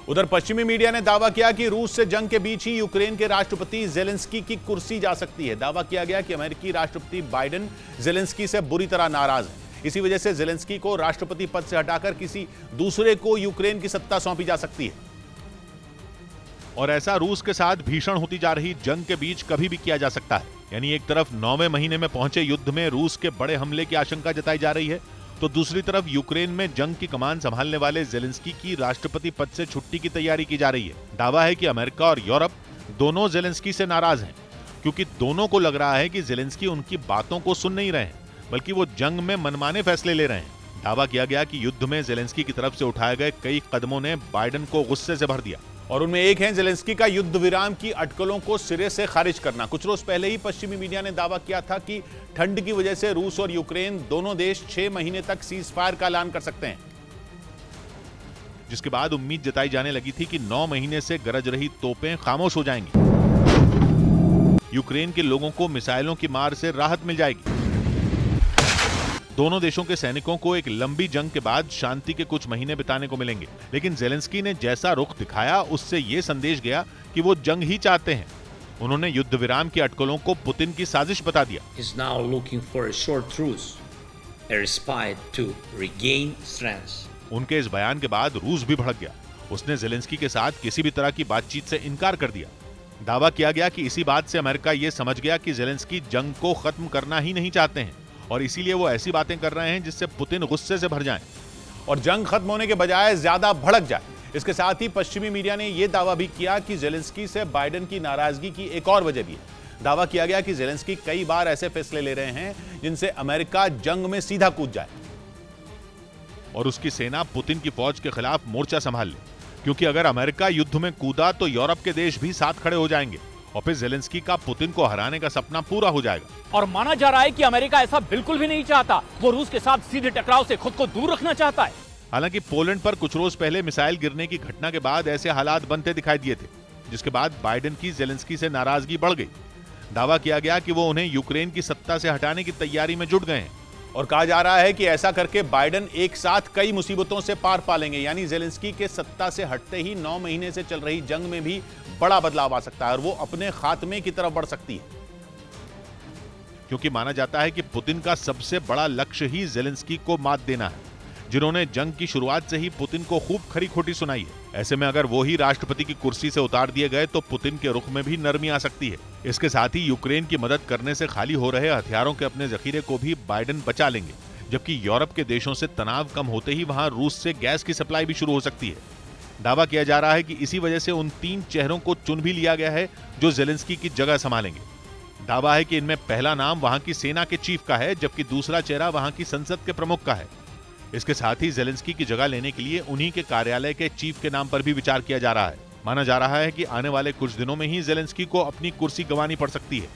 उधर पश्चिमी मीडिया ने दावा किया कि रूस से जंग के बीच ही यूक्रेन के राष्ट्रपति जेलेंस्की की कुर्सी जा सकती है। दावा किया गया कि अमेरिकी राष्ट्रपति बाइडेन जेलेंस्की से बुरी तरह नाराज हैं। इसी वजह से जेलेंस्की को राष्ट्रपति पद से हटाकर किसी दूसरे को यूक्रेन की सत्ता सौंपी जा सकती है। और ऐसा रूस के साथ भीषण होती जा रही जंग के बीच कभी भी किया जा सकता है। यानी एक तरफ 9वें महीने में पहुंचे युद्ध में रूस के बड़े हमले की आशंका जताई जा रही है, तो दूसरी तरफ यूक्रेन में जंग की कमान संभालने वाले जेलेंस्की की राष्ट्रपति पद से छुट्टी की तैयारी की जा रही है। दावा है कि अमेरिका और यूरोप दोनों जेलेंस्की से नाराज हैं, क्योंकि दोनों को लग रहा है कि जेलेंस्की उनकी बातों को सुन नहीं रहे हैं, बल्कि वो जंग में मनमाने फैसले ले रहे हैं। दावा किया गया कि युद्ध में जेलेंस्की की तरफ से उठाए गए कई कदमों ने बाइडेन को गुस्से से भर दिया, और उनमें एक है जेलेंस्की का युद्ध विराम की अटकलों को सिरे से खारिज करना। कुछ रोज पहले ही पश्चिमी मीडिया ने दावा किया था कि ठंड की वजह से रूस और यूक्रेन दोनों देश 6 महीने तक सीज फायर का ऐलान कर सकते हैं, जिसके बाद उम्मीद जताई जाने लगी थी कि 9 महीने से गरज रही तोपें खामोश हो जाएंगी। यूक्रेन के लोगों को मिसाइलों की मार से राहत मिल जाएगी। दोनों देशों के सैनिकों को एक लंबी जंग के बाद शांति के कुछ महीने बिताने को मिलेंगे। लेकिन जेलेंस्की ने जैसा रुख दिखाया, उससे यह संदेश गया कि वो जंग ही चाहते हैं। उन्होंने युद्ध विराम की अटकलों को पुतिन की साजिश बता दिया। उनके इस बयान के बाद रूस भी भड़क गया। उसने जेलेंस्की के साथ किसी भी तरह की बातचीत से इनकार कर दिया। दावा किया गया कि इसी बात से अमेरिका ये समझ गया कि जेलेंस्की जंग को खत्म करना ही नहीं चाहते हैं, और इसीलिए वो ऐसी बातें कर रहे हैं जिससे पुतिन गुस्से से भर जाएं और जंग खत्म होने के बजाय ज्यादा भड़क जाए। इसके साथ ही पश्चिमी मीडिया ने यह दावा भी किया कि जेलेंस्की से बाइडेन की नाराजगी की एक और वजह भी है। दावा किया गया कि जेलेंस्की कई बार ऐसे फैसले ले रहे हैं जिनसे अमेरिका जंग में सीधा कूद जाए और उसकी सेना पुतिन की फौज के खिलाफ मोर्चा संभाल ले, क्योंकि अगर अमेरिका युद्ध में कूदा तो यूरोप के देश भी साथ खड़े हो जाएंगे और फिर जेलेंस्की का पुतिन को हराने का सपना पूरा हो जाएगा। और माना जा रहा है कि अमेरिका ऐसा बिल्कुल भी नहीं चाहता। वो रूस के साथ सीधे टकराव से खुद को दूर रखना चाहता है। हालांकि पोलैंड पर कुछ रोज पहले मिसाइल गिरने की घटना के बाद ऐसे हालात बनते दिखाई दिए थे, जिसके बाद बाइडेन की जेलेंस्की से नाराजगी बढ़ गई। दावा किया गया कि वो उन्हें यूक्रेन की सत्ता से हटाने की तैयारी में जुट गए हैं और कहा जा रहा है कि ऐसा करके बाइडेन एक साथ कई मुसीबतों से पार पालेंगे। यानी जेलेंस्की के सत्ता से हटते ही 9 महीने से चल रही जंग में भी बड़ा बदलाव आ सकता है और वो अपने खात्मे की तरफ बढ़ सकती है, क्योंकि माना जाता है कि पुतिन का सबसे बड़ा लक्ष्य ही जेलेंस्की को मात देना है, जिन्होंने जंग की शुरुआत से ही पुतिन को खूब खरी खोटी सुनाई है। ऐसे में अगर वो ही राष्ट्रपति की कुर्सी से उतार दिए गए तो पुतिन के रुख में भी नरमी आ सकती है। इसके साथ ही यूक्रेन की मदद करने से खाली हो रहे हथियारों के अपने जखीरे को भी बाइडेन बचा लेंगे, जबकि यूरोप के देशों से तनाव कम होते ही वहां रूस से गैस की सप्लाई भी शुरू हो सकती है। दावा किया जा रहा है कि इसी वजह से उन 3 चेहरों को चुन भी लिया गया है जो जेलेंस्की की जगह संभालेंगे। दावा है कि इनमें पहला नाम वहां की सेना के चीफ का है, जबकि दूसरा चेहरा वहां की संसद के प्रमुख का है। इसके साथ ही जेलेंस्की की जगह लेने के लिए उन्हीं के कार्यालय के चीफ के नाम पर भी विचार किया जा रहा है। माना जा रहा है कि आने वाले कुछ दिनों में ही जेलेंस्की को अपनी कुर्सी गंवानी पड़ सकती है।